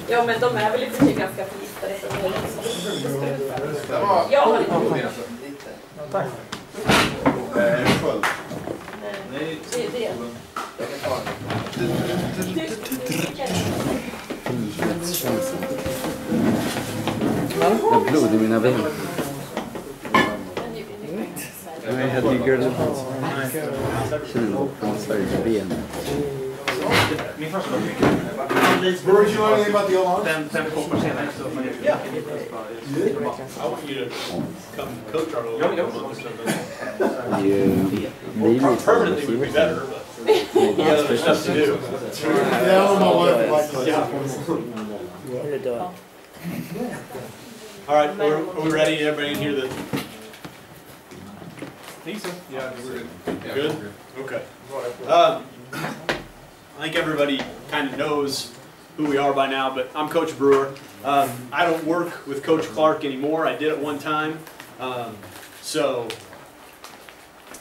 Ja, men de är väl i och för sig ganska förgiftade. Ja, tack. Nej, det är det. Jag har blod i mina ben. Nej, jag digger det. Känner konstverk i benen. Min första var Brewer, you know anything about the alarm? fem koppar senare så man gör det. I want you to come coach our little permanently would be better, but you got other stuff to do. Yeah, my wife likes Yeah. All right, are we ready? Everybody in here that think so. Yeah, we're good? Okay. I think everybody kind of knows who we are by now, but I'm Coach Brewer. I don't work with Coach Clark anymore. I did at one time. So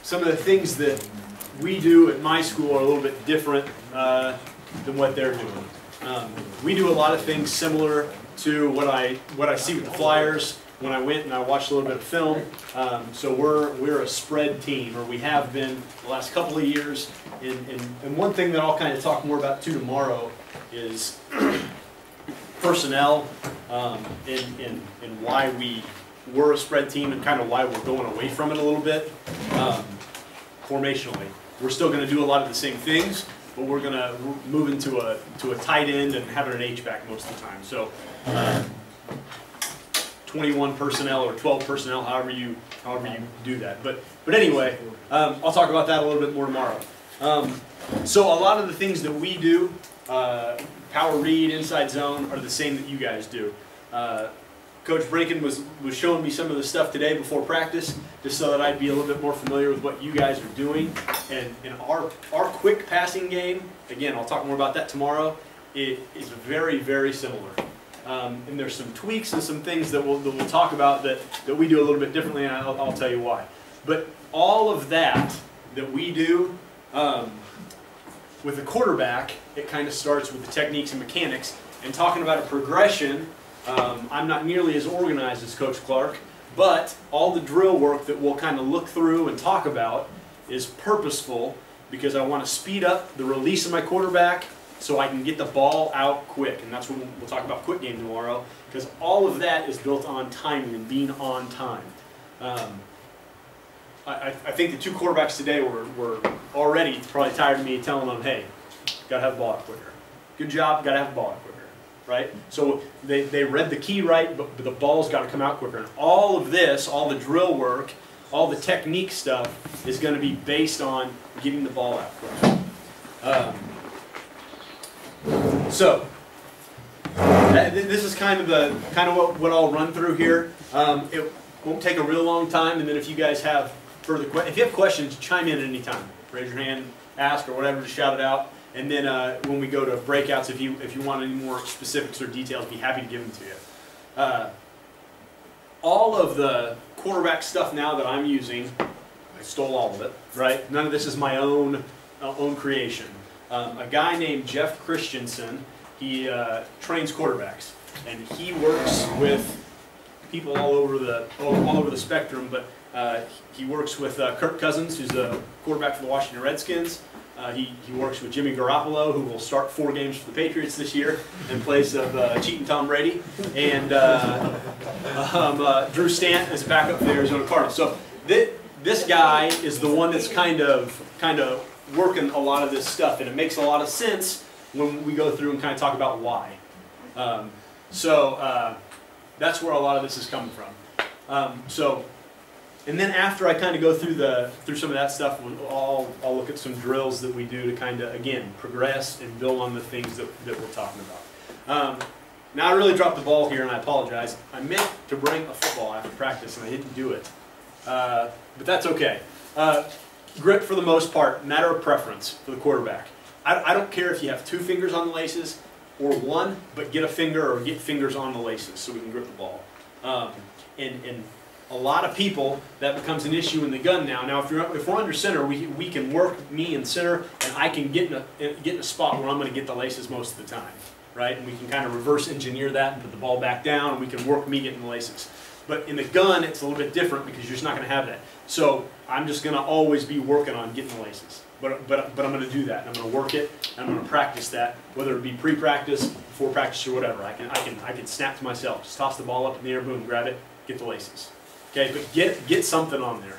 some of the things that we do at my school are a little bit different than what they're doing. We do a lot of things similar to what I see with the Flyers when I went and I watched a little bit of film. So we're a spread team, or we have been the last couple of years. And one thing that I'll kind of talk more about too tomorrow is personnel and why we're a spread team and kind of why we're going away from it a little bit. Formationally, we're still going to do a lot of the same things, but we're going to move into a tight end and having an H-back most of the time. So 21 personnel or 12 personnel, however you do that. But anyway, I'll talk about that a little bit more tomorrow. So a lot of the things that we do, power read, inside zone, are the same that you guys do. Coach Brinken was showing me some of the stuff today before practice, just so that I'd be a little bit more familiar with what you guys are doing. And our quick passing game, again, I'll talk more about that tomorrow, it is very, very similar. And there's some tweaks and some things that we'll talk about that we do a little bit differently, and I'll tell you why. But all of that we do with the quarterback, it kind of starts with the techniques and mechanics. And talking about a progression, I'm not nearly as organized as Coach Clark, but all the drill work that we'll kind of look through and talk about is purposeful because I want to speed up the release of my quarterback so I can get the ball out quick. And that's when we'll talk about quick game tomorrow, because all of that is built on timing and being on time. I think the two quarterbacks today were already probably tired of me telling them, hey, got to have the ball out quicker. Good job, got to have the ball out quicker. Right? So they read the key right, but the ball's got to come out quicker. And all of this, all the drill work, all the technique stuff is going to be based on getting the ball out quicker. So this is kind of what I'll run through here. It won't take a real long time, and then if you guys have further questions, if you have questions, chime in at any time. Raise your hand, ask, or whatever, just shout it out. And then when we go to breakouts, if you want any more specifics or details, be happy to give them to you. All of the quarterback stuff now that I'm using, I stole all of it, right? None of this is my own creation. A guy named Jeff Christensen, he trains quarterbacks, and he works with people all over the spectrum. But he works with Kirk Cousins, who's a quarterback for the Washington Redskins. He works with Jimmy Garoppolo, who will start 4 games for the Patriots this year in place of cheating Tom Brady. And Drew Stanton is back up for the Arizona Cardinals. So this guy is the one that's kind of working a lot of this stuff, and it makes a lot of sense when we go through and kind of talk about why. That's where a lot of this is coming from. And then after I kind of go through some of that stuff, I'll look at some drills that we do to kind of, again, progress and build on the things that we're talking about. Now I really dropped the ball here, and I apologize. I meant to bring a football after practice, and I didn't do it. But that's okay. Grip for the most part, matter of preference for the quarterback. I don't care if you have 2 fingers on the laces or 1, but get a finger or get fingers on the laces so we can grip the ball. And a lot of people, that becomes an issue in the gun now. Now, if we're under center, we can work me in center, and I can get in a spot where I'm going to get the laces most of the time, right? And we can kind of reverse engineer that and put the ball back down, and we can work me getting the laces. But in the gun, it's a little bit different because you're just not going to have that. So I'm just going to always be working on getting the laces. But I'm going to do that. And I'm going to work it, and I'm going to practice that, whether it be pre-practice, before practice, or whatever. I can snap to myself, just toss the ball up in the air, boom, grab it, get the laces. Okay, but get something on there.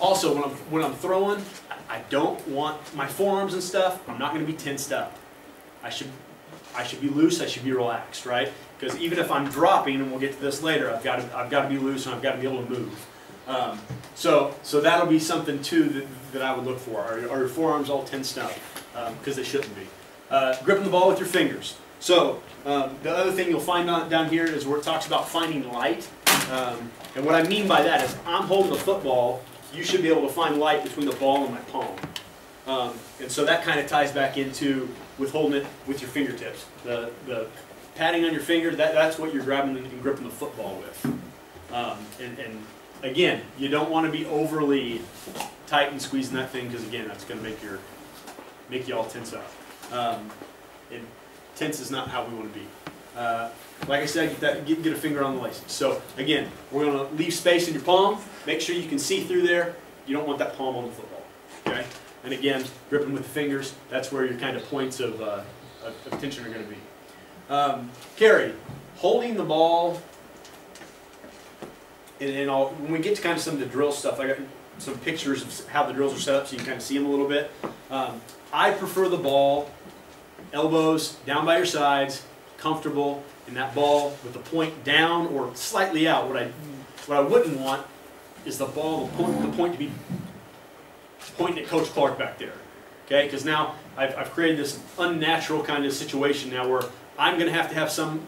Also, when I'm throwing, I don't want my forearms and stuff. I'm not going to be tensed up. I should be loose. I should be relaxed, right? Because even if I'm dropping, and we'll get to this later, I've got to be loose and I've got to be able to move. So that'll be something too that I would look for. Are your forearms all tensed up? Because they shouldn't be. Gripping the ball with your fingers. So the other thing you'll find down here is where it talks about finding light. And what I mean by that is I'm holding the football. You should be able to find light between the ball and my palm. And so that kind of ties back into with holding it with your fingertips. The patting on your finger, that's what you're grabbing and gripping the football with. And again, you don't want to be overly tight and squeezing that thing because again, that's going to make you all tense up. And tense is not how we want to be. Like I said, get a finger on the laces. So again, we're going to leave space in your palm. Make sure you can see through there. You don't want that palm on the football. Okay? And again, gripping with the fingers, that's where your kind of points of tension are going to be. Carry, holding the ball, and when we get to kind of some of the drill stuff, I got some pictures of how the drills are set up so you can kind of see them a little bit. I prefer the ball, elbows down by your sides, comfortable, and that ball with the point down or slightly out. What I wouldn't want is the ball, the point to be pointing at Coach Clark back there. Okay, because now I've created this unnatural kind of situation now where I'm going to have some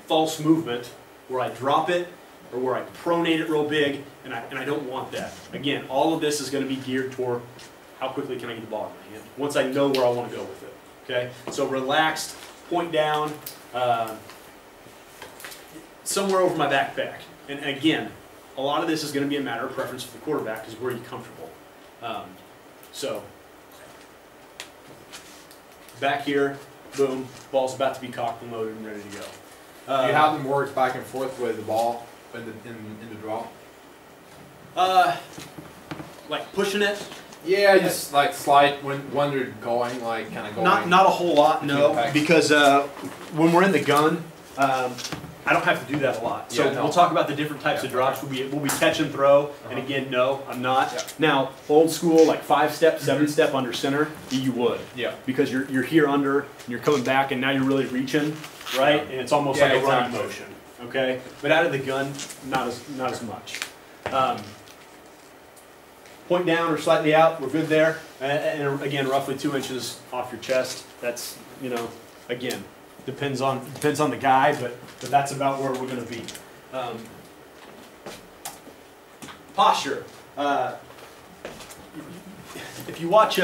false movement where I drop it or where I pronate it real big, and I don't want that. Again, all of this is going to be geared toward how quickly can I get the ball in my hand once I know where I want to go with it. Okay, so relaxed, point down, somewhere over my backpack. And again, a lot of this is going to be a matter of preference for the quarterback because where you're comfortable. So back here, boom, ball's about to be cocked and loaded and ready to go. Do you have them work back and forth with the ball in the draw? Like pushing it? Yeah, just like slide when they're going, like kind of going. Not a whole lot, no, because when we're in the gun, I don't have to do that a lot. So we'll talk about the different types of drops. We'll be catch and throw, and again, no, I'm not. Yeah. Now, old school, like 5-step, 7-step under center, you would. Yeah. Because you're here under, and you're coming back, and now you're really reaching, right? And it's almost like a running motion. Okay. But out of the gun, not as much. Point down or slightly out, we're good there. And again, roughly 2 inches off your chest. That's, again, depends on the guy, but that's about where we're going to be. Posture. If you watch, you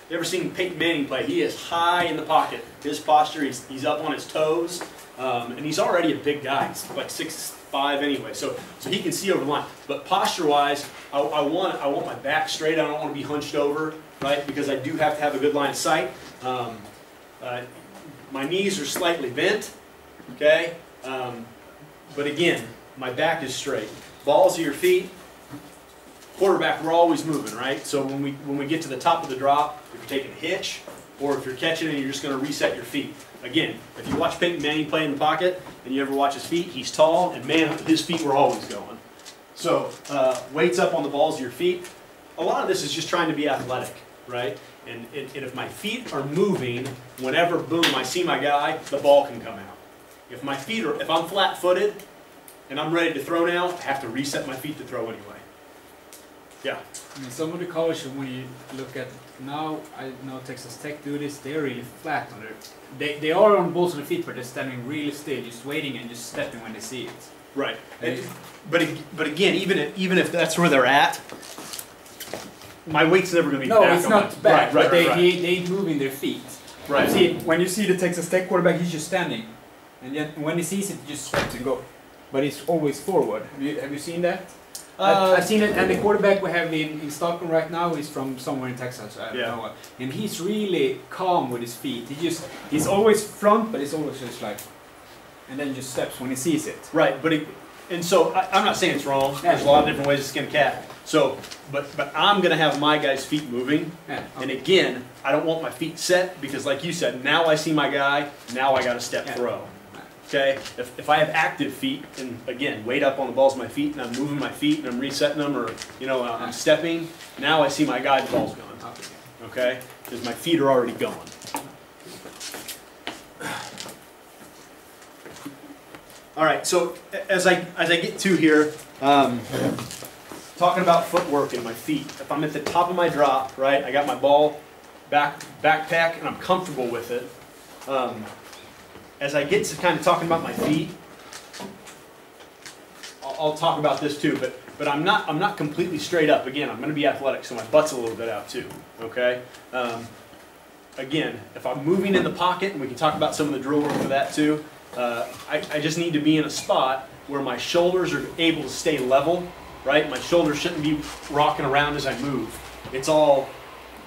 ever seen Peyton Manning play? He is high in the pocket. His posture, he's up on his toes, and he's already a big guy. He's like 6'5" anyway, so he can see over the line. But posture-wise, I want my back straight. I don't want to be hunched over, right? Because I do have to have a good line of sight. My knees are slightly bent, okay? But again, my back is straight. Balls of your feet. Quarterback, we're always moving, right? So when we get to the top of the drop, if you're taking a hitch, or if you're catching it and you're just going to reset your feet. Again, if you watch Peyton Manning play in the pocket, and you ever watch his feet, he's tall, and man, his feet were always going. So weights up on the balls of your feet. A lot of this is just trying to be athletic, right? And if my feet are moving, whenever, boom, I see my guy, the ball can come out. If I'm flat-footed and I'm ready to throw now, I have to reset my feet to throw anyway. Yeah. In some of the colleges, when you look at now, I know Texas Tech do this. They're really flat on their. They are on balls of the feet, but they're standing really still, just waiting and just stepping when they see it. Right. But again, even if that's where they're at, my weight's never going to be back. No, it's not back. Right, but they move in their feet. Right. See, when you see the Texas Tech quarterback, he's just standing, and yet when he sees it, he just steps and go. But he's always forward. Have you seen that? I've seen it, and the quarterback we have in Stockholm right now is from somewhere in Texas. I don't know what. And he's really calm with his feet. He's always front, but he's always just like, and then just steps when he sees it. Right, but I'm not saying it's wrong. There's a lot of different ways to skin a cat. So, but I'm gonna have my guy's feet moving, and again, I don't want my feet set because, like you said, now I see my guy. Now I got to step throw. Okay, if I have active feet, and again, weight up on the balls of my feet, and I'm moving my feet, and I'm resetting them, or I'm stepping, now I see my guy, the ball's gone. Okay, because my feet are already gone. All right, so as I get to here, talking about footwork and my feet. If I'm at the top of my drop, right, I got my ball backpack, and I'm comfortable with it. As I get to kind of talking about my feet, I'll talk about this too, but I'm not completely straight up. Again, I'm going to be athletic, so my butt's a little bit out too. Okay. Again, if I'm moving in the pocket, and we can talk about some of the drill work for that too. I just need to be in a spot where my shoulders are able to stay level. Right, my shoulders shouldn't be rocking around as I move. It's all.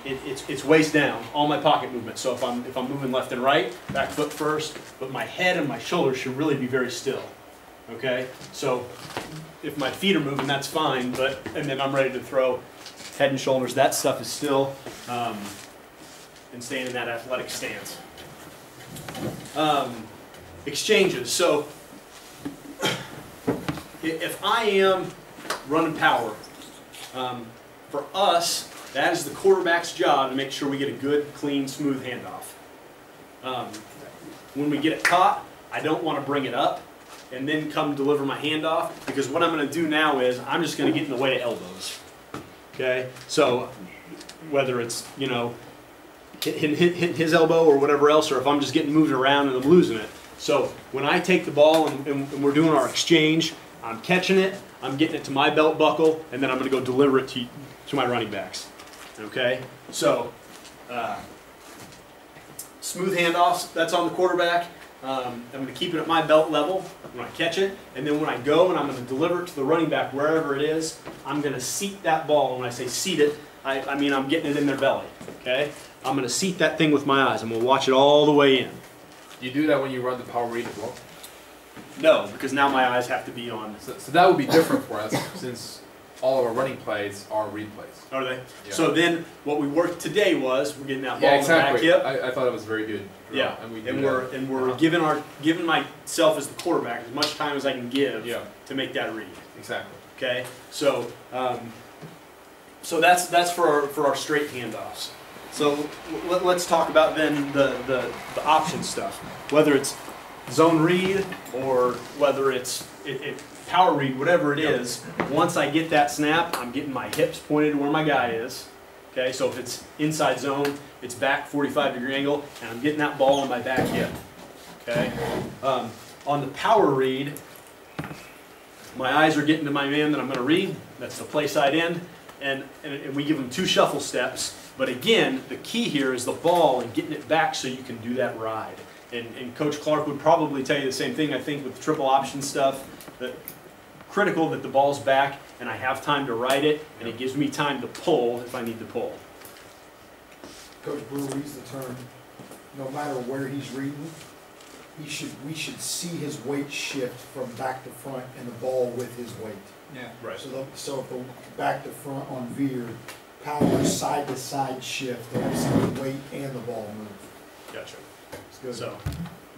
It's waist down, all my pocket movement. So if I'm moving left and right, back foot first, but my head and my shoulders should really be very still. Okay? So if my feet are moving, that's fine, and then I'm ready to throw head and shoulders, that stuff is still, and staying in that athletic stance. Exchanges. So if I am running power, for us, that is the quarterback's job to make sure we get a good, clean, smooth handoff. When we get it caught, I don't want to bring it up and then come deliver my handoff, because what I'm going to do now is I'm just going to get in the way of elbows. Okay? So whether it's, hitting his elbow or whatever else, or if I'm just getting moved around and I'm losing it. So when I take the ball and we're doing our exchange, I'm catching it, I'm getting it to my belt buckle, and then I'm going to go deliver it to my running backs. Okay, so smooth handoffs, that's on the quarterback. I'm going to keep it at my belt level when I catch it, and then when I go and I'm going to deliver it to the running back wherever it is, I'm going to seat that ball. When I say seat it, I mean I'm getting it in their belly. Okay, I'm going to seat that thing with my eyes. I'm going to watch it all the way in. Do you do that when you run the power read as well? No, because now my eyes have to be on. So that would be different for us, since all of our running plays are read plays. Are they? Yeah. So then what we worked today was we're getting that ball exactly. in the back hip. I thought it was very good. Yeah, and we're giving myself as the quarterback as much time as I can give to make that read. Exactly. Okay, so so that's for our straight handoffs. So let's talk about then the option stuff, whether it's zone read or whether it's power read, whatever it is. Once I get that snap, I'm getting my hips pointed to where my guy is. Okay, so if it's inside zone, it's back 45-degree angle, and I'm getting that ball on my back hip. Okay, on the power read, my eyes are getting to my man that I'm going to read. That's the play side end, and we give them 2 shuffle steps. But again, the key here is the ball and getting it back so you can do that ride. And Coach Clark would probably tell you the same thing, I think, with the triple option stuff. That critical that the ball's back and I have time to ride it, and it gives me time to pull if I need to pull. Coach Brewer used the term, no matter where he's reading, we should see his weight shift from back to front and the ball with his weight. Yeah. Right. So if the back to front on veer, power side to side shift, then we see the weight and the ball move. Gotcha. It's good. So,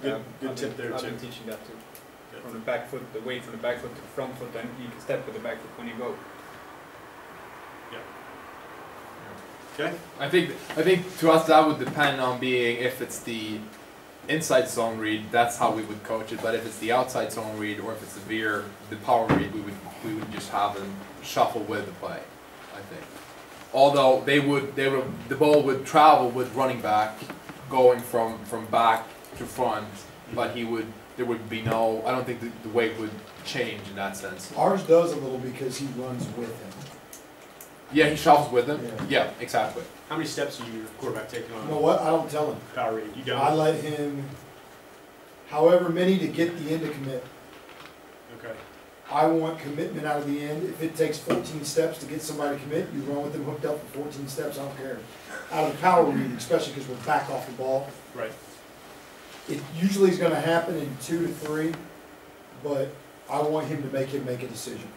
good tip there I've too. been teaching that too. From the back foot, the weight from the back foot to the front foot, and you can step with the back foot when you go. Okay. I think to us that would depend on being, if it's the inside zone read, that's how we would coach it. But if it's the outside zone read, or if it's the power read, we would just have them shuffle with the play. I think. Although the ball would travel with running back, going from back to front, but there would be no. I don't think the weight would change in that sense. Ours does a little because he runs with him. Yeah, he shuffles with him. Yeah. Yeah, exactly. How many steps are your quarterback taking on? You know what? I don't tell him. Power read. You don't. I let him, however many to get the end to commit. Okay. I want commitment out of the end. If it takes 14 steps to get somebody to commit, you run with them hooked up for 14 steps, I don't care. Out of the power read, especially because we're back off the ball. Right. It usually is gonna happen in 2 to 3, but I want him to make a decision.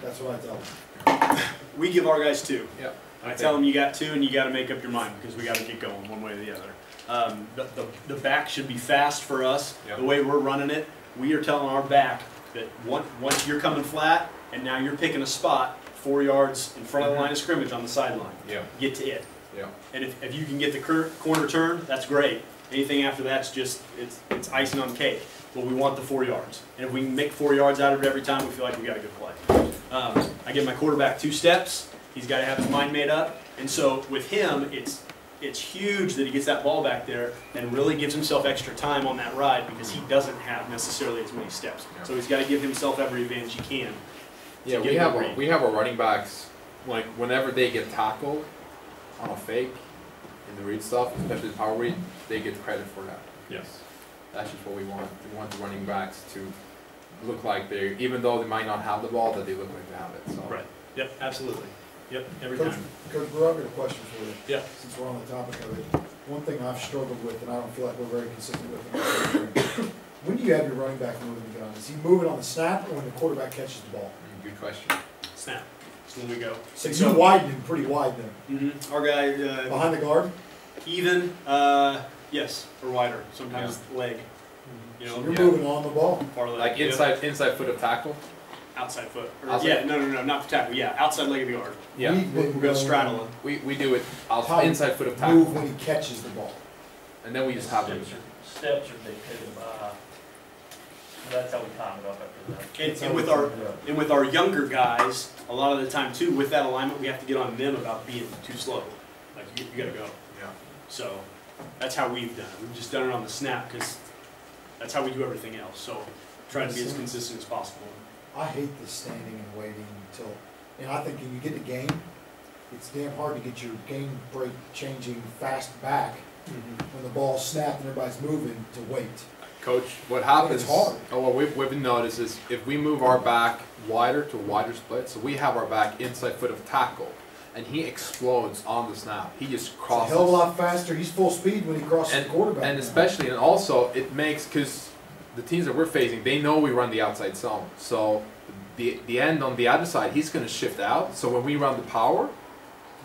That's what I tell him. We give our guys 2. Yep. I tell them you got 2 and you got to make up your mind because we got to get going one way or the other. The back should be fast for us. Yep. The way we're running it, we are telling our back that once you're coming flat and now you're picking a spot 4 yards in front of the line of scrimmage on the sideline. Yeah. Get to it. Yeah. And if you can get the corner turn, that's great. Anything after that's just it's icing on the cake. But we want the 4 yards. And if we can make 4 yards out of it every time, we feel like we got a good play. I give my quarterback 2 steps. He's got to have his mind made up. And so with him, it's huge that he gets that ball back there and really gives himself extra time on that ride because he doesn't have necessarily as many steps. Yeah. So he's got to give himself every advantage he can. Yeah, we have our running backs, like whenever they get tackled on a fake in the read stuff, especially the power read, they get credit for that. Yes. That's just what we want. We want the running backs to look like they're, even though they might not have the ball, that they look like they have it. So. Right. Yep, absolutely. Yep, every Coach, time. Coach Brewer, I've got a question for you. Yeah. Since we're on the topic of it, one thing I've struggled with, and I don't feel like we're very consistent with, when do you have your running back moving the gun? Is he moving on the snap or when the quarterback catches the ball? Good question. Snap. That's when we go. So you widen him pretty wide then. Our guy Behind the guard? even, yes, or wider. Sometimes leg. You know, So you're moving on the ball. far leg. Like inside foot of tackle. Outside foot. Or, Outside? Yeah, no, not the tackle. Yeah, outside leg of the guard. Yeah. We're gonna straddle him. We do it How inside foot of tackle, Move when he catches the ball. and then we just have him. Steps or they hit him. That's how we time it up after that. And with our younger guys, a lot of the time too, with that alignment, we have to get on them about being too slow. Like you gotta go. Yeah. So that's how we've done it. We've just done it on the snap because that's how we do everything else. So trying to be as consistent as possible. I hate the standing and waiting until, and I think when you get the game, it's damn hard to get your game break changing fast back when the ball's snapped and everybody's moving to wait. Coach, what happens? It's hard. Oh, what we've noticed is if we move our back wider to a wider split, so we have our back inside foot of tackle, and he explodes on the snap. He just It's a crosses. hell of a lot faster. He's full speed when he crosses the quarterback. And especially, and also, it makes, because the teams that we're facing, they know we run the outside zone. So the end on the other side, he's going to shift out. So when we run the power,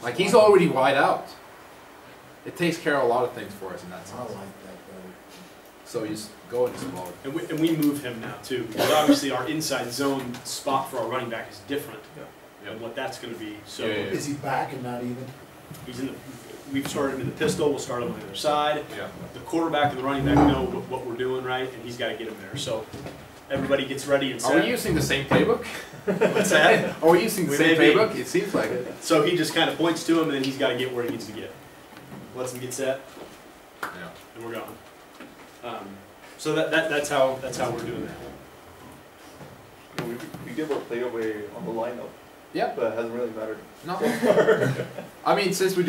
like he's already wide out. It takes care of a lot of things for us in that I sense. like that better. So you just go and explode. And we move him now too, because obviously our inside zone spot for our running back is different than what that's going to be. So Is he back and not even? he's in the. We've started him in the pistol. We'll start him on the other side. Yeah. The quarterback and the running back know what we're doing right, and he's got to get him there. So everybody gets ready and set. Are we using the same playbook? What's that? Are we using the We same may be. playbook? It seems like it. So he just kind of points to him, and then he's got to get where he needs to get. Lets him get set, Yeah. and we're going. So that's how we're doing that. We give our play away on the lineup, Yeah. but it hasn't really mattered. No. I mean, since we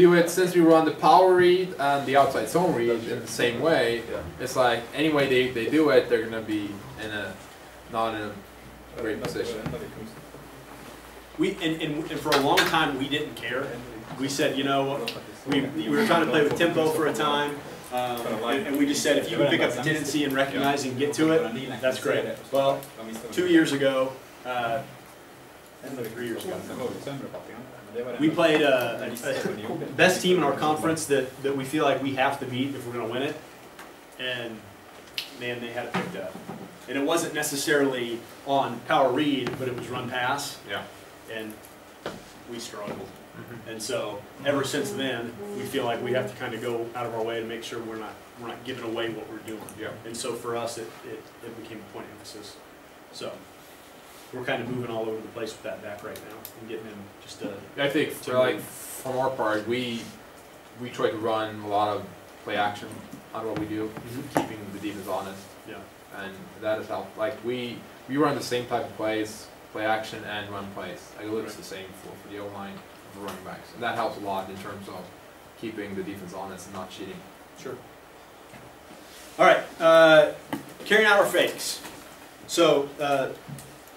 run the power read and the outside zone read in the same way, Yeah. it's like any way they do it, they're gonna be not in a great position. And for a long time we didn't care. We said, you know, we were trying to play with tempo for a time, and we just said if you can pick up the tendency and recognize and get to it, that's great. Well, 2 years ago, 3 years ago, we played a best team in our conference that we feel like we have to beat if we're going to win it, and man, they had it picked up. And it wasn't necessarily on power read, but it was run pass. Yeah. And we struggled. And so ever since then, we feel like we have to kind of go out of our way to make sure we're not giving away what we're doing. Yeah. And so for us, it became a point of emphasis. So we're kind of moving all over the place with that back right now and getting him just a. I think from our part, we try to run a lot of play action on what we do, keeping the defense honest. Yeah. And that has helped. Like we run the same type of plays, play action and run plays. Like it looks the same for the O-line of the running backs. And that helps a lot in terms of keeping the defense honest and not cheating. Sure. All right, carrying out our fakes. So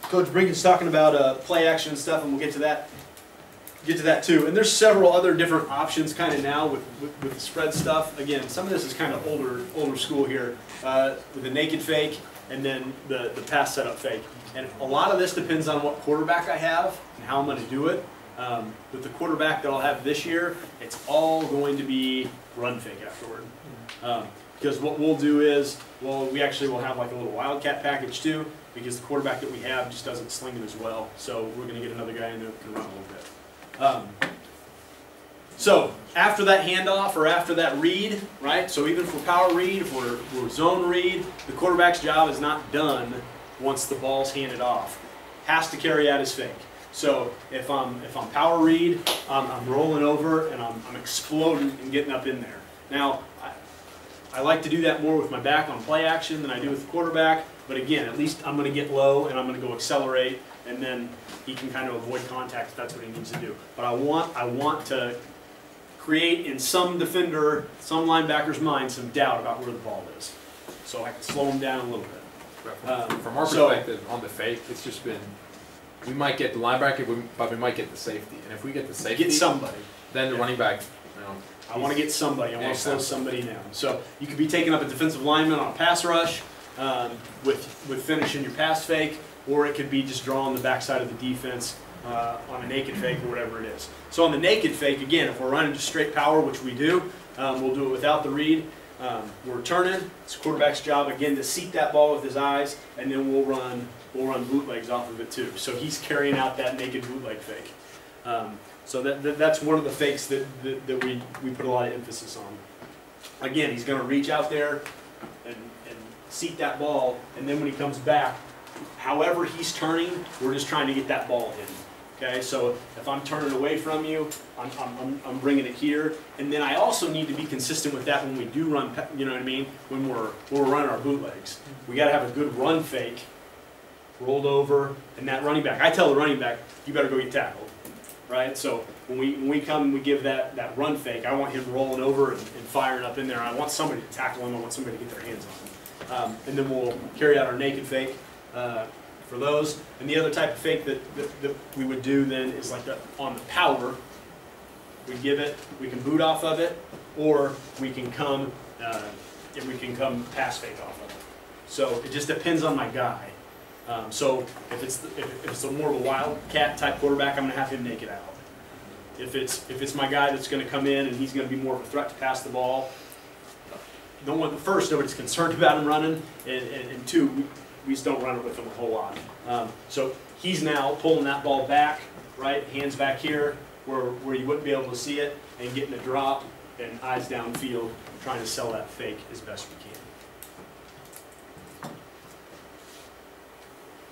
Coach Brinken's talking about play action and stuff, and we'll get to that too. And there's several other different options kind of now with the spread stuff. Again, some of this is kind of older school here with the naked fake and then the pass setup fake. And a lot of this depends on what quarterback I have and how I'm going to do it. With the quarterback that I'll have this year, it's all going to be run fake afterward. Because what we'll do is, we actually will have like a little wildcat package too, because the quarterback that we have just doesn't sling it as well. So we're going to get another guy in there that can run a little bit. So after that handoff or after that read, right? So even for power read, if we're zone read, the quarterback's job is not done once the ball's handed off. Has to carry out his fake. So if I'm power read, I'm rolling over and I'm exploding and getting up in there. Now, I like to do that more with my back on play action than I do with the quarterback. But again, at least I'm going to get low and I'm going to go accelerate, and then he can kind of avoid contact if that's what he needs to do. But I want to create in some defender, some linebacker's mind, some doubt about where the ball is, so I can slow him down a little bit. From our perspective on the fake, it's just been, we might get the linebacker, but we might get the safety. And if we get the safety, get somebody, then the running back, I want to get somebody. I want to slow somebody down. So you could be taking up a defensive lineman on a pass rush with finishing your pass fake, or it could be just drawing the backside of the defense on a naked fake or whatever it is. So on the naked fake, again, if we're running just straight power, which we do, we'll do it without the read. We're turning. It's the quarterback's job again to seat that ball with his eyes, and then we'll run bootlegs off of it too. So he's carrying out that naked bootleg fake. So that's one of the fakes that we put a lot of emphasis on. Again, he's going to reach out there and seat that ball, and then when he comes back, however he's turning, we're just trying to get that ball in. Okay, so if I'm turning away from you, I'm bringing it here, and then I also need to be consistent with that when we do run. You know what I mean? When we're running our bootlegs, we got to have a good run fake, rolled over, and that running back. I tell the running back, you better go get tackled, right? So when we come and we give that run fake, I want him rolling over and firing up in there. I want somebody to tackle him. I want somebody to get their hands on him, and then we'll carry out our naked fake. For those, and the other type of fake that we would do then is like on the power. We give it, we can boot off of it, or we can come pass fake off of it. So it just depends on my guy. So if it's more of a wildcat type quarterback, I'm going to have him naked out. If it's my guy that's going to come in and he's going to be more of a threat to pass the ball, first, nobody's concerned about him running, and two, we just don't run it with him a whole lot. So he's now pulling that ball back, right? Hands back here where you wouldn't be able to see it, and getting a drop and eyes downfield, trying to sell that fake as best we can.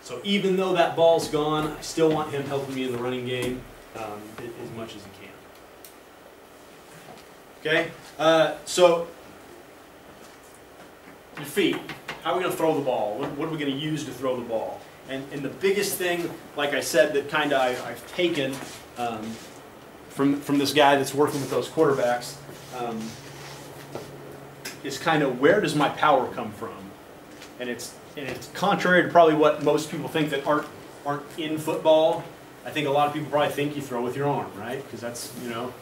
So even though that ball's gone, I still want him helping me in the running game as much as he can. Okay? So your feet. How are we going to throw the ball? What are we going to use to throw the ball? And the biggest thing, like I said, that kind of I've taken from this guy that's working with those quarterbacks is kind of, where does my power come from? And it's contrary to probably what most people think that aren't in football. I think a lot of people probably think you throw with your arm, right? Because that's,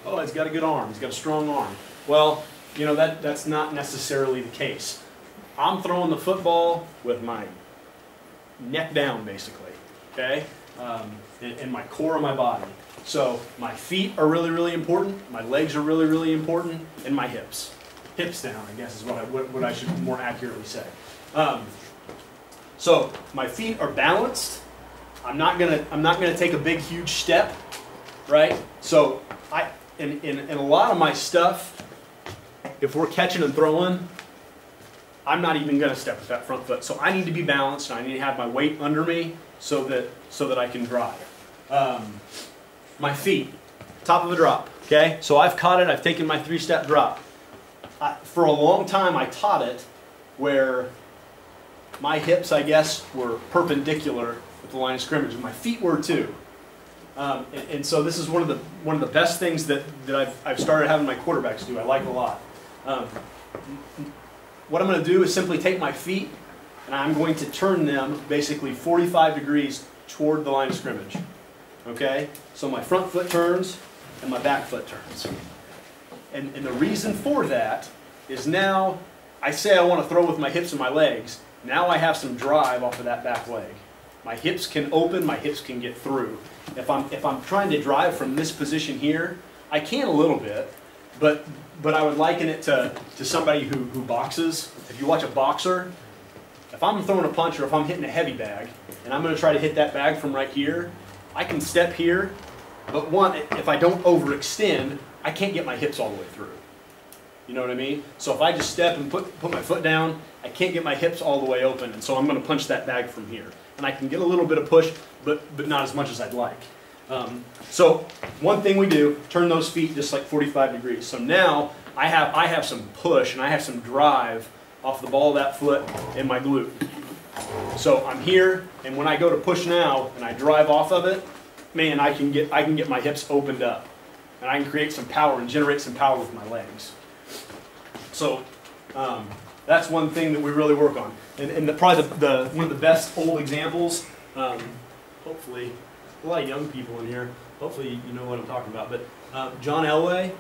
oh, he's got a good arm, he's got a strong arm. Well, that's not necessarily the case. I'm throwing the football with my neck down, basically, okay? And my core of my body. So my feet are really, really important. My legs are really, really important, and my hips. Hips down, I guess, is what I should more accurately say. So my feet are balanced. I'm not gonna take a big, huge step, right? So in a lot of my stuff, if we're catching and throwing, I'm not even going to step with that front foot. So I need to be balanced, and I need to have my weight under me so that I can drive. My feet, top of a drop, okay? So I've caught it, I've taken my 3-step drop. For a long time I taught it where my hips, I guess, were perpendicular with the line of scrimmage, and my feet were too. And so this is one of the best things that I've started having my quarterbacks do. I like a lot. What I'm going to do is simply take my feet and I'm going to turn them basically 45 degrees toward the line of scrimmage. Okay? So my front foot turns and my back foot turns. And the reason for that is now I say I want to throw with my hips and my legs. Now I have some drive off of that back leg. My hips can open, my hips can get through. If I'm trying to drive from this position here, I can a little bit, but I would liken it to somebody who boxes. If you watch a boxer, if I'm throwing a punch or if I'm hitting a heavy bag, and I'm going to try to hit that bag from right here, I can step here, but one, if I don't overextend, I can't get my hips all the way through. You know what I mean? So if I just step and put my foot down, I can't get my hips all the way open, and so I'm going to punch that bag from here. And I can get a little bit of push, but not as much as I'd like. So one thing we do, turn those feet just like 45 degrees. So now I have some push and I have some drive off the ball of that foot and my glute. So I'm here, and when I go to push now and I drive off of it, man, I can get my hips opened up, and I can create some power and generate some power with my legs. So that's one thing that we really work on. And probably one of the best old examples, hopefully, a lot of young people in here, hopefully you know what I'm talking about, but John Elway,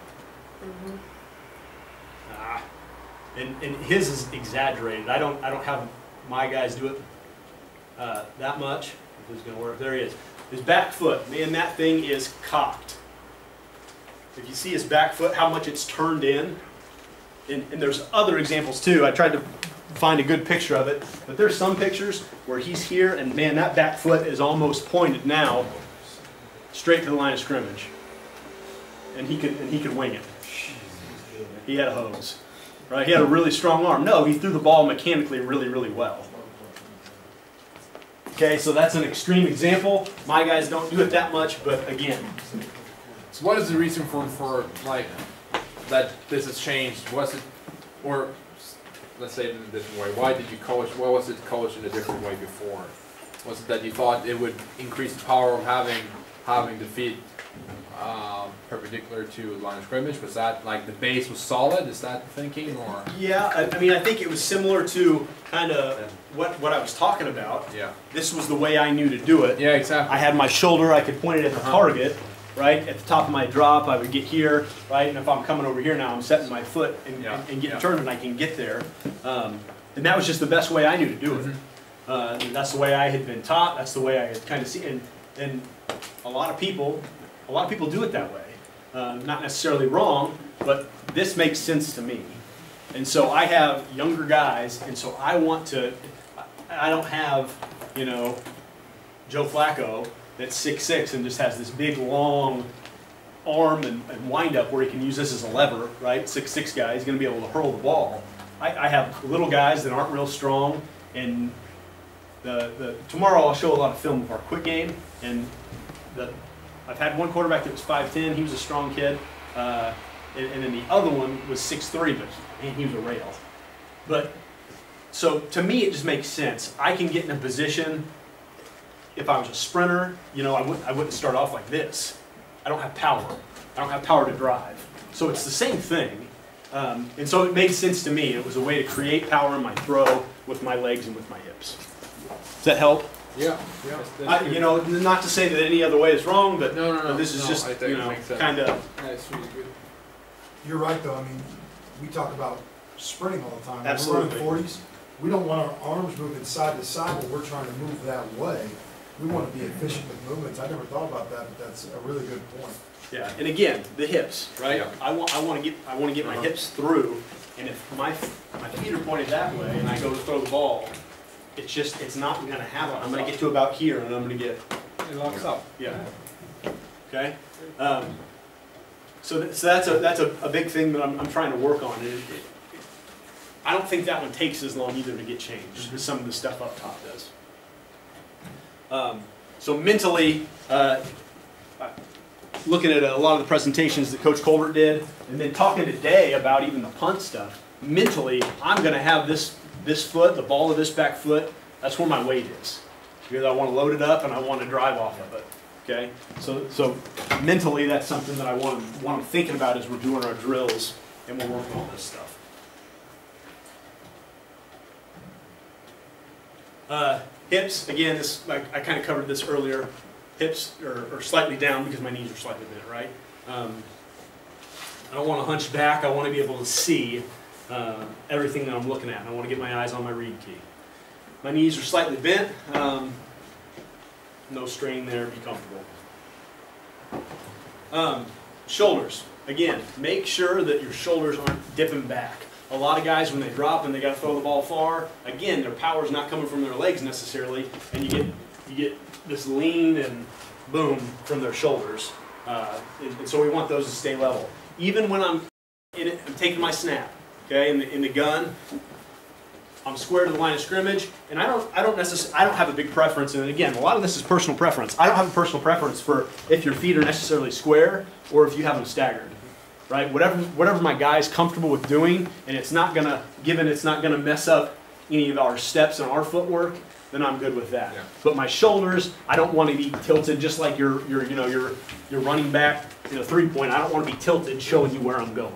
and his is exaggerated. I don't have my guys do it that much. If it's going to work, there he is. His back foot, man, that thing is cocked. If you see his back foot, how much it's turned in, and there's other examples too. I tried to find a good picture of it, but there's some pictures where he's here, and man, that back foot is almost pointed now straight to the line of scrimmage, and he could wing it. He had a hose, right? He had a really strong arm. No, he threw the ball mechanically really, really well. Okay, so that's an extreme example. My guys don't do it that much, but again. So what is the reason for like that this has changed? Was it, or let's say it in a different way, why did you coach, why was it coached in a different way before? Was it that you thought it would increase the power of having the feet perpendicular to the line of scrimmage? Was that like the base was solid? Is that the thinking, or? Yeah, I mean, I think it was similar to kind of what I was talking about. Yeah. This was the way I knew to do it. Yeah, exactly. I had my shoulder, I could point it at the target, right? At the top of my drop, I would get here, right? And if I'm coming over here now, I'm setting my foot and getting turned, and I can get there. And that was just the best way I knew to do it. And that's the way I had been taught. That's the way I had kind of seen. And a lot of people do it that way. Not necessarily wrong, but this makes sense to me. And so I have younger guys, and so I want to. I don't have, you know, Joe Flacco that's 6'6" and just has this big long arm and wind up where he can use this as a lever, right? 6'6" guy, he's going to be able to hurl the ball. I have little guys that aren't real strong, and tomorrow I'll show a lot of film of our quick game, and I've had one quarterback that was 5'10", he was a strong kid, and then the other one was 6'3", but man, he was a rail. But so to me, it just makes sense. I can get in a position. If I was a sprinter, you know, I wouldn't start off like this. I don't have power. I don't have power to drive. So it's the same thing. And so it made sense to me. It was a way to create power in my throw with my legs and with my hips. Does that help? Yeah. You know, not to say that any other way is wrong, but no. This is just, you know, kind of. That's really good. You're right, though. I mean, we talk about sprinting all the time. Absolutely. We're running 40s. We don't want our arms moving side to side when we're trying to move that way. We want to be efficient with movements. I never thought about that, but that's a really good point. Yeah, and again, the hips, right? Yeah. I want to get my hips through, and if my feet are pointed that way, and I go to throw the ball, it's not going to happen. I'm going to get to about here, and I'm going to get. It locks up. Yeah. Okay. So that's a big thing that I'm trying to work on. I don't think that one takes as long either to get changed as some of the stuff up top does. So mentally, looking at a lot of the presentations that Coach Colbert did, and then talking today about even the punt stuff, mentally, I'm going to have this foot, the ball of this back foot, that's where my weight is. Because I want to load it up and I want to drive off of it. Okay? So mentally, that's something that I want them thinking about as we're doing our drills and we're working on this stuff. Hips, again, this I kind of covered this earlier. Hips are slightly down because my knees are slightly bent, right? I don't want to hunch back. I want to be able to see everything that I'm looking at. I want to get my eyes on my reed key. My knees are slightly bent. No strain there. Be comfortable. Shoulders. Again, make sure that your shoulders aren't dipping back. A lot of guys, when they drop and they got to throw the ball far, again, their power's not coming from their legs necessarily, and you get this lean and boom from their shoulders. And so we want those to stay level. Even when I'm taking my snap, okay, in the gun, I'm square to the line of scrimmage, and I don't have a big preference. And again, a lot of this is personal preference. I don't have a personal preference for if your feet are necessarily square or if you have them staggered, right? Whatever my guy's comfortable with doing, and it's not gonna mess up any of our steps and our footwork, then I'm good with that. Yeah. But my shoulders, I don't want to be tilted just like your running back, 3-point. I don't want to be tilted, showing you where I'm going.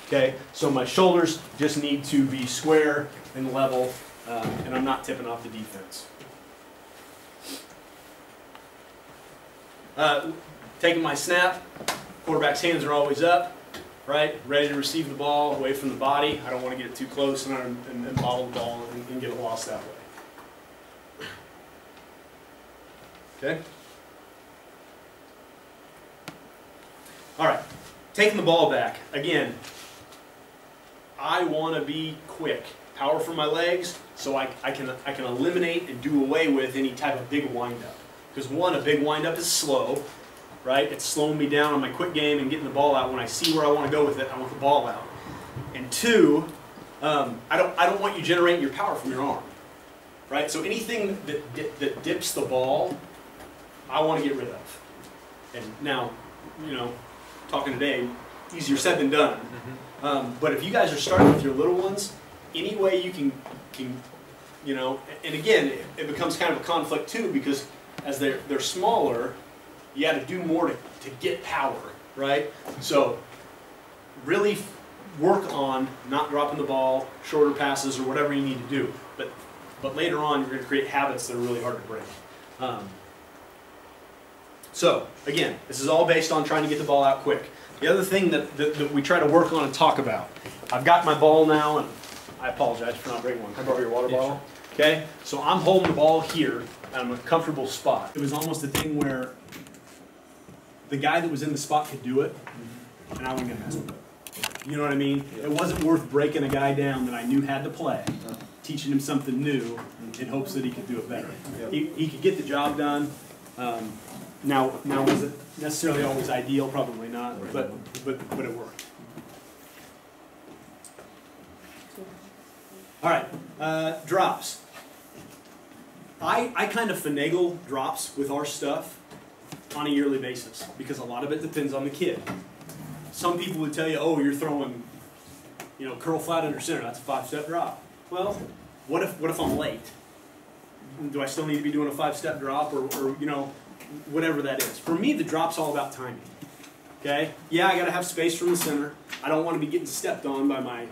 Okay, so my shoulders just need to be square and level, and I'm not tipping off the defense. Taking my snap, quarterback's hands are always up, right? Ready to receive the ball away from the body. I don't want to get it too close and bobble the ball and get it lost that way. Okay? All right, taking the ball back. Again, I want to be quick. Power from my legs, so I can eliminate and do away with any type of big windup. Because one, a big windup is slow, right? It's slowing me down on my quick game and getting the ball out. When I see where I want to go with it, I want the ball out. And two, I don't want you generating your power from your arm, right? So anything that dips the ball, I want to get rid of. And now, talking today, easier said than done. But if you guys are starting with your little ones, any way you can and again, it becomes kind of a conflict too, because as they're smaller, you got to do more to get power, right? So really work on not dropping the ball, shorter passes, or whatever you need to do. But later on, you're going to create habits that are really hard to break. So again, this is all based on trying to get the ball out quick. The other thing that we try to work on and talk about, I've got my ball now, and I apologize for not bringing one. Can I borrow your water bottle? Okay, so I'm holding the ball here, and I'm in a comfortable spot. It was almost a thing where the guy that was in the spot could do it, and I wasn't going to mess with it. You know what I mean? It wasn't worth breaking a guy down that I knew had to play, teaching him something new in hopes that he could do it better. He could get the job done. Now was it necessarily always ideal? Probably not, but it worked. All right, drops. I kind of finagle drops with our stuff on a yearly basis because a lot of it depends on the kid. Some people would tell you, oh, you're throwing, curl flat under center. That's a 5-step drop. Well, what if I'm late? Do I still need to be doing a 5-step drop or whatever that is? For me, the drop's all about timing. Okay? Yeah, I got to have space from the center. I don't want to be getting stepped on by my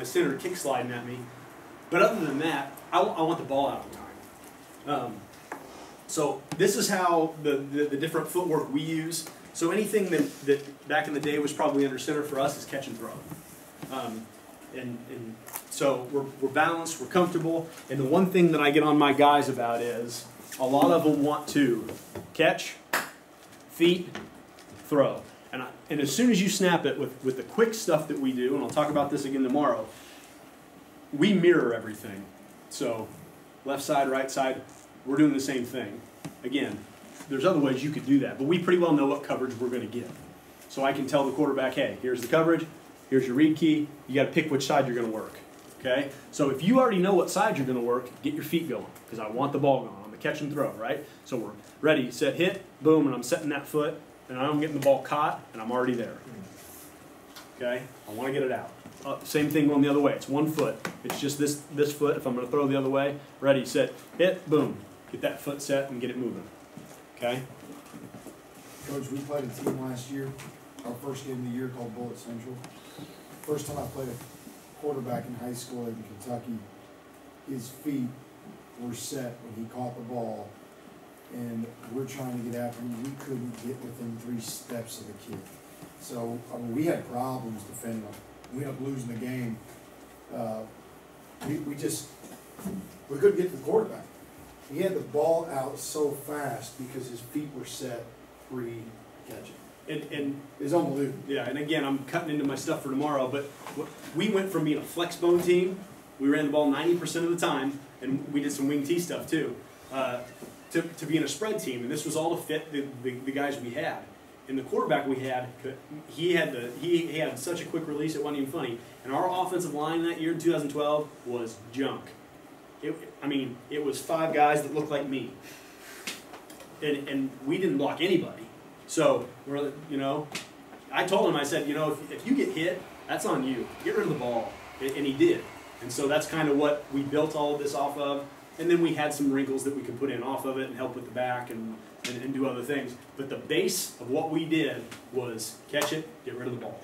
center kick sliding at me. But other than that, I want the ball out on time. So this is how the different footwork we use. So anything that back in the day was probably under center for us is catch and throw. And so we're balanced, we're comfortable. And the one thing that I get on my guys about is a lot of them want to catch, feet, throw. And as soon as you snap it with the quick stuff that we do, and I'll talk about this again tomorrow, we mirror everything. So left side, right side, we're doing the same thing. Again, there's other ways you could do that, but we pretty well know what coverage we're going to give. So I can tell the quarterback, hey, here's the coverage, here's your read key, you got to pick which side you're going to work. Okay? So if you already know what side you're going to work, get your feet going, because I want the ball going. I'm a catch and throw, right? So we're ready, set, hit, boom, and I'm setting that foot, and I'm getting the ball caught, and I'm already there. Okay? I want to get it out. Same thing going the other way. It's one foot. It's just this foot. If I'm going to throw the other way, ready, set, hit, boom. Get that foot set and get it moving. Okay? Coach, we played a team last year, our first game of the year called Bullet Central. First time I played a quarterback in high school in Kentucky, his feet were set when he caught the ball, and we're trying to get after him. We couldn't get within 3 steps of the kid. So, I mean, we had problems defending him. We ended up losing the game. We couldn't get to the quarterback. He had the ball out so fast because his feet were set pre-catching. And It's unbelievable. yeah, and again, I'm cutting into my stuff for tomorrow, but we went from being a flex bone team, we ran the ball 90% of the time, and we did some wing T stuff too, to being a spread team. And this was all to fit the guys we had. And the quarterback we had, he had such a quick release, it wasn't even funny. And our offensive line that year in 2012 was junk. It was 5 guys that looked like me. And we didn't block anybody. So, I told him, I said, if you get hit, that's on you. Get rid of the ball. And he did. And so that's kind of what we built all of this off of. And then we had some wrinkles that we could put in off of it and help with the back and do other things. But the base of what we did was catch it, get rid of the ball.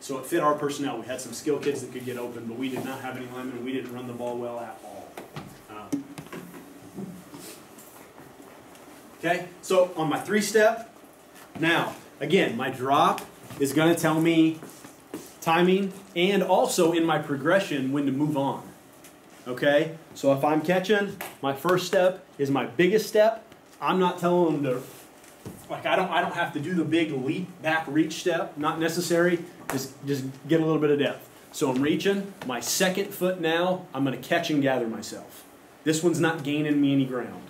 So it fit our personnel. We had some skill kids that could get open, but we did not have any linemen. We didn't run the ball well at all. Okay, so on my 3-step, now, again, my drop is going to tell me timing and also in my progression when to move on. Okay, so if I'm catching, my first step is my biggest step. I'm not telling them to, I don't have to do the big leap back reach step, not necessary, just get a little bit of depth. So I'm reaching, my second foot now, I'm going to catch and gather myself. This one's not gaining me any ground.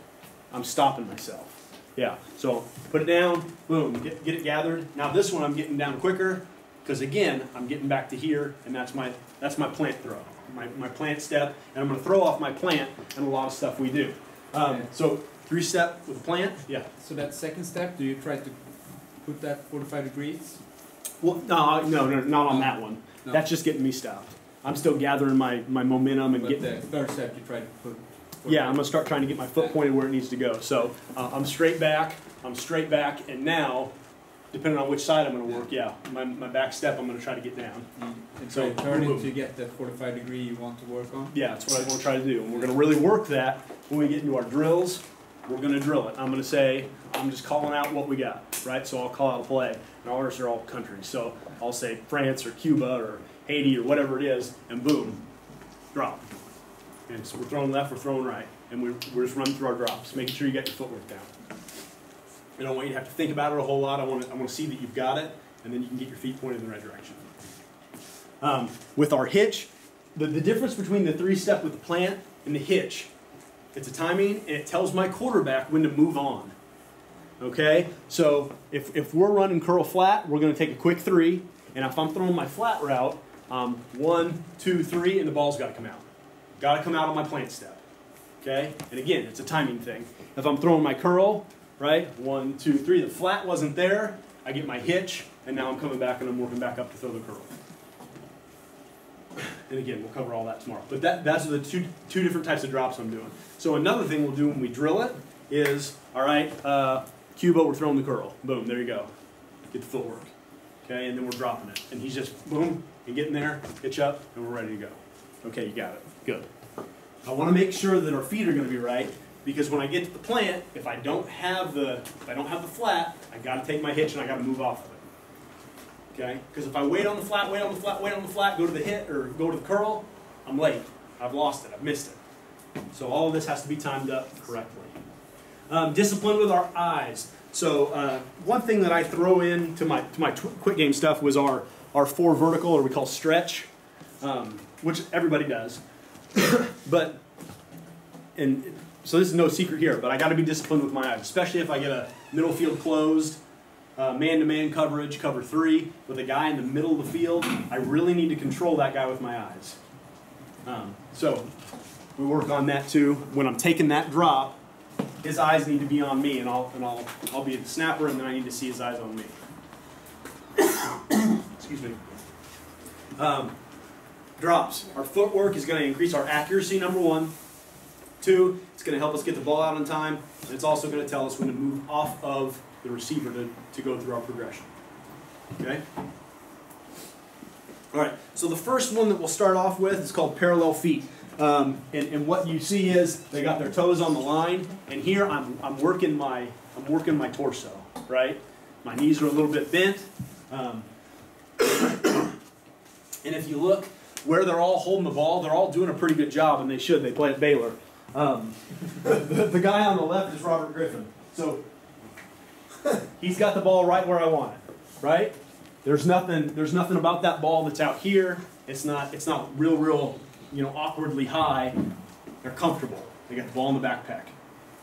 I'm stopping myself. Yeah, so put it down, boom, get it gathered. Now this one I'm getting down quicker, because again, I'm getting back to here, and that's my plant throw, my plant step, and I'm going to throw off my plant and a lot of stuff we do. So 3-step with a plant, yeah. So that second step, do you try to put that 45 degrees? Well, no, not on that one. No. That's just getting me stopped. I'm still gathering my momentum and But getting. the third step, you try to put. Yeah, I'm gonna start trying to get my foot pointed where it needs to go. So I'm straight back, and now, depending on which side I'm gonna work, yeah, my back step I'm gonna try to get down. And So, so turn it boom. to get that 45 degree you want to work on? Yeah, that's what I want to try to do. And we're gonna really work that when we get into our drills. We're gonna drill it. I'm gonna say, I'm just calling out what we got, right? So I'll call out a play, and ours are all countries. So I'll say France or Cuba or Haiti or whatever it is, and boom, drop. And so we're throwing left, we're throwing right. And we're just running through our drops, making sure you got your footwork down. I don't want you to have to think about it a whole lot. I want to see that you've got it, and then you can get your feet pointed in the right direction. With our hitch, the difference between the 3-step with the plant and the hitch, it's a timing, and it tells my quarterback when to move on. Okay? So if we're running curl flat, we're going to take a quick 3, and if I'm throwing my flat route, 1, 2, 3, and the ball's got to come out. Got to come out on my plant step. Okay? And again, it's a timing thing. If I'm throwing my curl, right, 1, 2, 3, the flat wasn't there, I get my hitch, and now I'm coming back and I'm working back up to throw the curl. And again, we'll cover all that tomorrow. But that's the two different types of drops I'm doing. So another thing we'll do when we drill it is, all right, Cuba, we're throwing the curl. Boom, there you go. Get the footwork. Okay, and then we're dropping it. And he's just, boom, and getting there, hitch up, and we're ready to go. Okay, you got it. Good. I want to make sure that our feet are going to be right, because when I get to the plant, if I don't have the flat, I got to take my hitch and I got to move off of it. Okay? Because if I wait on the flat, go to the hit or go to the curl, I'm late. I've lost it. I've missed it. So all of this has to be timed up correctly. Discipline with our eyes. So one thing that I throw into my quick game stuff was our 4 vertical, or we call stretch, which everybody does. So this is no secret here, but I got to be disciplined with my eyes, especially if I get a middle field closed, man-to-man coverage, cover 3, with a guy in the middle of the field. I really need to control that guy with my eyes. So we work on that too. When I'm taking that drop, his eyes need to be on me, and I'll be the snapper, and then I need to see his eyes on me. Excuse me. Drops. Our footwork is going to increase our accuracy, number 1. 2, it's going to help us get the ball out on time, and it's also going to tell us when to move off of the receiver to go through our progression. Okay? All right, so the first one that we'll start off with is called parallel feet. And what you see is they got their toes on the line, and here I'm working my torso, right? My knees are a little bit bent. And if you look where they're all holding the ball, they're all doing a pretty good job, and they should. They play at Baylor. The guy on the left is Robert Griffin. So he's got the ball right where I want it, right? There's nothing about that ball that's out here. It's not real, awkwardly high. They're comfortable. They got the ball in the backpack.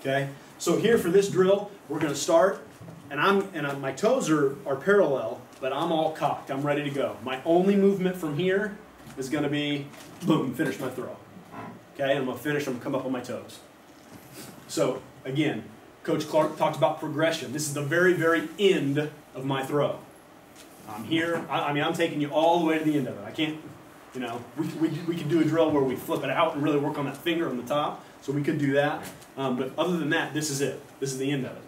Okay? So here for this drill, we're going to start, and my toes are parallel, but I'm all cocked. I'm ready to go. My only movement from here is going to be, boom, finish my throw. Okay? And I'm going to finish, I'm going to come up on my toes. So, again, Coach Clark talked about progression. This is the very, very end of my throw. I'm here. I'm taking you all the way to the end of it. I can't, we could do a drill where we flip it out and really work on that finger on the top. So we could do that. But other than that, this is it. This is the end of it.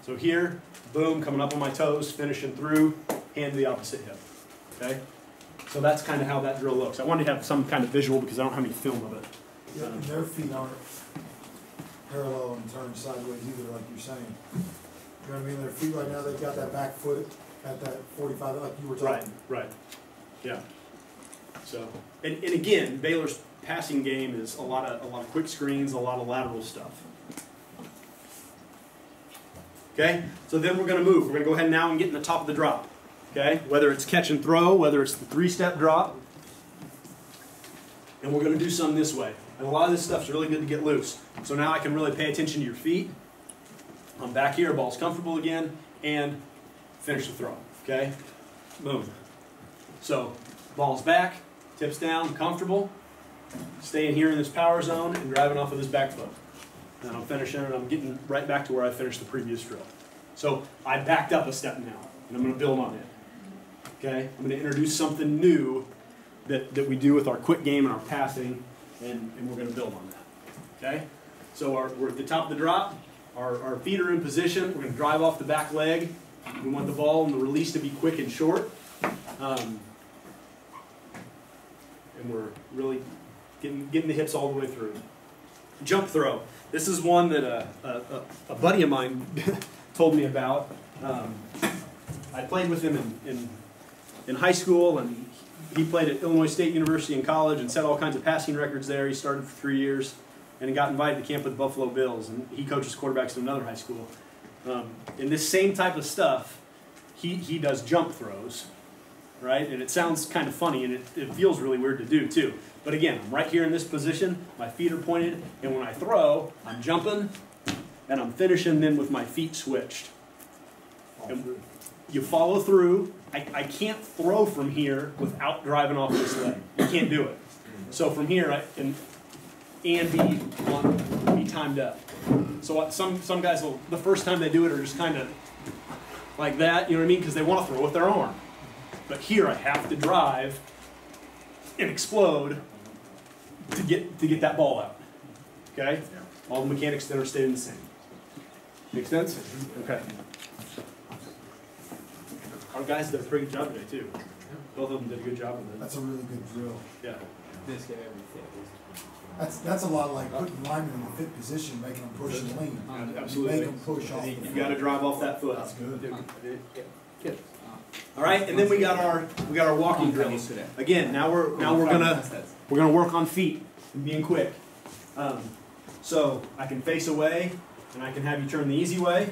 So here, boom, coming up on my toes, finishing through, hand to the opposite hip. Okay? So that's kind of how that drill looks. I wanted to have some kind of visual because I don't have any film of it. Yeah, and their feet aren't parallel and turned sideways either, like you're saying. You know what I mean? Their feet right now, they've got that back foot at that 45, like you were talking. Right. Yeah. So, and again, Baylor's passing game is a lot of quick screens, a lot of lateral stuff. Okay? So then we're going to move. We're going to go ahead now and get in the top of the drop. Okay? Whether it's catch and throw, whether it's the 3-step drop. And we're going to do some this way. And a lot of this stuff's really good to get loose. So now I can really pay attention to your feet. I'm back here, ball's comfortable again, and finish the throw. Okay? Boom. So, ball's back, tips down, comfortable. Staying here in this power zone and driving off of this back foot. And I'm finishing and I'm getting right back to where I finished the previous drill. So I backed up a step now, and I'm going to build on it. Okay? I'm going to introduce something new that we do with our quick game and our passing, and we're going to build on that. Okay? So we're at the top of the drop. Our feet are in position. We're going to drive off the back leg. We want the ball and the release to be quick and short. And we're really getting the hips all the way through. Jump throw. This is one that a buddy of mine told me about. I played with him in high school, and he played at Illinois State University in college and set all kinds of passing records there. He started for 3 years and he got invited to camp with the Buffalo Bills, and he coaches quarterbacks at another high school. In this same type of stuff, he does jump throws, right? And it sounds kind of funny, and it feels really weird to do too. But again, I'm right here in this position, my feet are pointed, and when I throw, I'm jumping, and I'm finishing then with my feet switched. And you follow through. I can't throw from here without driving off this leg. You can't do it. So from here, I can be timed up. So some guys will, the first time they do it, are just kind of like that, you know what I mean? Because they want to throw with their arm. But here I have to drive and explode to get that ball out. Okay? All the mechanics that are staying the same. Make sense? Okay. Our guys did a pretty good job today too. Both of them did a good job with it. That's a really good drill. Yeah. This guy everything. That's a lot like putting linemen in a fit position, making them push and lean. Absolutely. Make them push off. You've got to drive off that foot. That's good. Good. All right, and then we got our walking drills. Again, now we're gonna work on feet and being quick. So I can face away, and I can have you turn the easy way.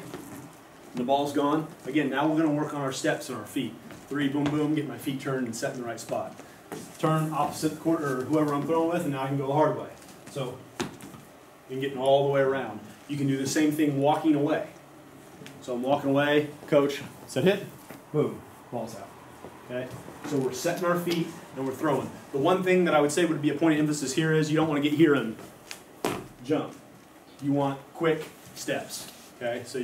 And the ball's gone. Again, now we're gonna work on our steps and our feet. 3, boom, boom, get my feet turned and set in the right spot. Turn opposite quarter or whoever I'm throwing with, and now I can go the hard way. So you're getting all the way around. You can do the same thing walking away. So I'm walking away, coach, set hit, boom, ball's out. Okay? So we're setting our feet and we're throwing. The one thing that I would say would be a point of emphasis here is you don't want to get here and jump. You want quick steps. Okay? So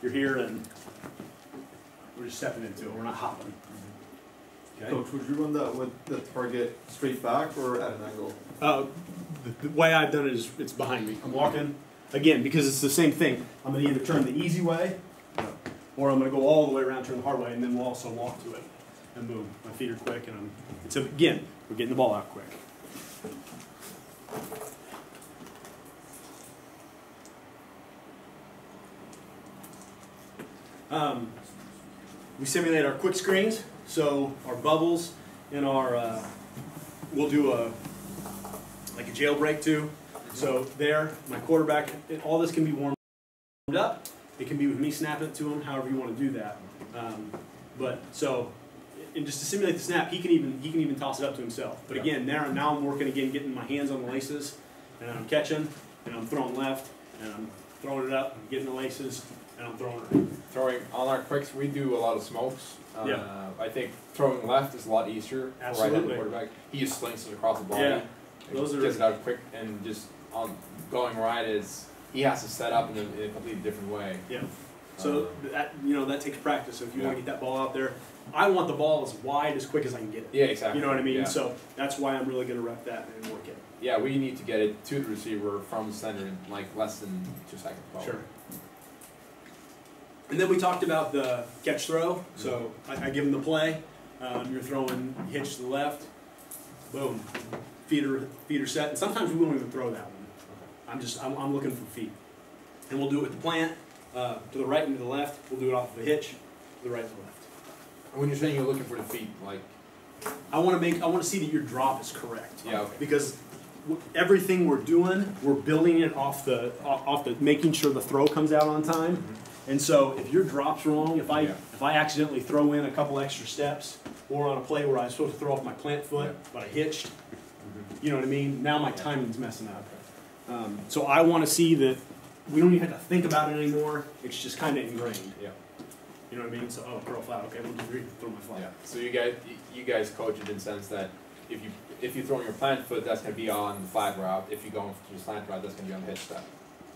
you're here and we're just stepping into it. We're not hopping. Okay? Coach, would you run that with the target straight back or at an angle? The way I've done it is it's behind me. I'm walking, again, because it's the same thing. I'm going to either turn the easy way or I'm going to go all the way around, turn the hard way, and then we'll also walk to it. And boom, my feet are quick, and again, we're getting the ball out quick. we simulate our quick screens, so our bubbles and our, we'll do like a jailbreak too. So there, my quarterback, all this can be warmed up. It can be with me snapping it to him, however you want to do that. And just to simulate the snap, he can even toss it up to himself. But again, now I'm working again, getting my hands on the laces, and I'm catching, and I'm throwing left, and I'm throwing it up, I'm getting the laces, and I'm throwing it. Throwing on our quicks, we do a lot of smokes. I think throwing left is a lot easier for right-handed quarterback. He just slings it across the body. Yeah, those are gets it out quick, and just on going right is he has to set up in a completely different way. Yeah. So that that takes practice. So if you want to get that ball out there, I want the ball as wide as quick as I can get it. Yeah, exactly. You know what I mean? Yeah. So that's why I'm really going to rep that and work it. Yeah, we need to get it to the receiver from the center in like less than 2 seconds. Probably. Sure. And then we talked about the catch throw. So I give him the play. You're throwing hitch to the left. Boom. Feeder set. And sometimes we won't even throw that one. I'm looking for feet. And we'll do it with the plant. To the right and to the left. We'll do it off of a hitch. To the right and the left. When you're saying you're looking for the feet, like I want to see that your drop is correct. Yeah. Okay. Because everything we're doing, we're building it off the making sure the throw comes out on time. Mm-hmm. And so if your drop's wrong, if I accidentally throw in a couple extra steps, or on a play where I was supposed to throw off my plant foot, but I hitched, you know what I mean? Now my timing's messing up. So I want to see that we don't even have to think about it anymore. It's just kind of ingrained. Yeah. You know what I mean? So curl flat. Okay, 1, 2, 3, throw my flat. Yeah. So you guys coach it in the sense that if you throw your plant foot, that's going to be on the flat route. If you go to the slant route, that's going to be on the hitch step.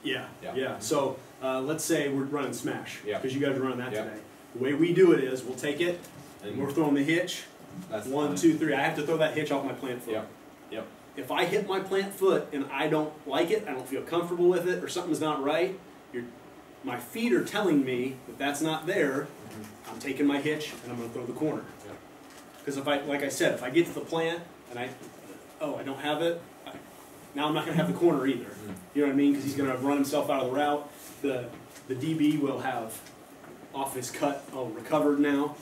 Yeah. So let's say we're running smash, because you guys are running that today. The way we do it is we'll take it, and we're throwing the hitch. That's 1, 2, 3. I have to throw that hitch off my plant foot. Yep. If I hit my plant foot and I don't like it, I don't feel comfortable with it, or something's not right, my feet are telling me that that's not there. I'm taking my hitch and I'm going to throw the corner. Because like I said, if I get to the plant and I don't have it, now I'm not going to have the corner either. You know what I mean? Because he's going to run himself out of the route. The DB will have off his cut recovered now.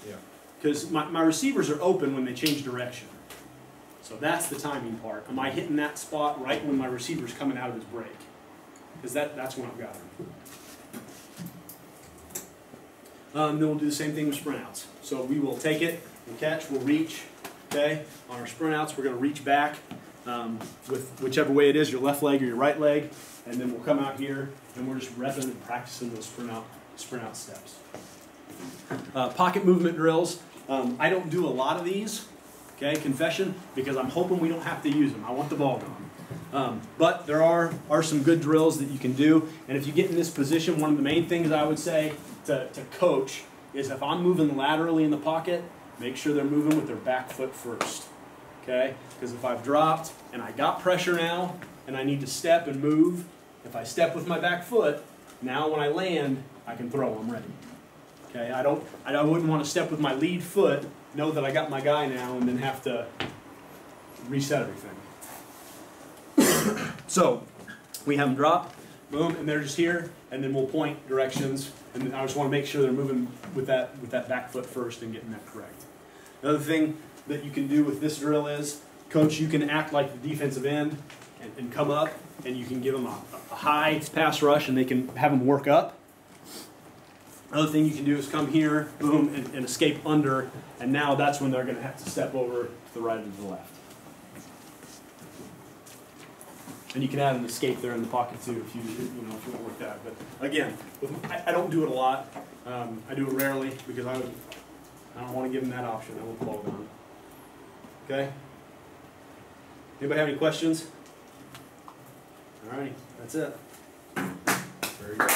Because my receivers are open when they change direction. So that's the timing part. Am I hitting that spot right when my receiver's coming out of his break? Because that's when I've got him. Then we'll do the same thing with sprint outs. So we will take it, we'll catch, we'll reach. Okay. On our sprint outs, we're going to reach back with whichever way it is, your left leg or your right leg, and then we'll come out here and we're just repping and practicing those sprint out steps. Pocket movement drills. I don't do a lot of these. Okay, confession, because I'm hoping we don't have to use them. I want the ball gone. But there are some good drills that you can do, and if you get in this position, one of the main things I would say to coach is if I'm moving laterally in the pocket, make sure they're moving with their back foot first. Okay? Because if I've dropped and I got pressure now and I need to step and move, if I step with my back foot, now when I land, I can throw, I'm ready. Okay? I wouldn't want to step with my lead foot, know that I got my guy now, and then have to reset everything. So we have them drop, boom, and they're just here, and then we'll point directions, and then I just want to make sure they're moving with that back foot first and getting that correct. Another thing that you can do with this drill is, coach, you can act like the defensive end and come up, and you can give them a high pass rush, and they can have them work up. Another thing you can do is come here, boom, and escape under, and now that's when they're going to have to step over to the right and to the left. And you can add an escape there in the pocket too if you want to work that. But again, I don't do it a lot. I do it rarely because I don't want to give them that option. I want the ball gone. Okay. Anybody have any questions? All righty, that's it. Very good.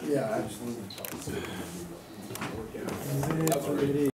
Yeah, absolutely.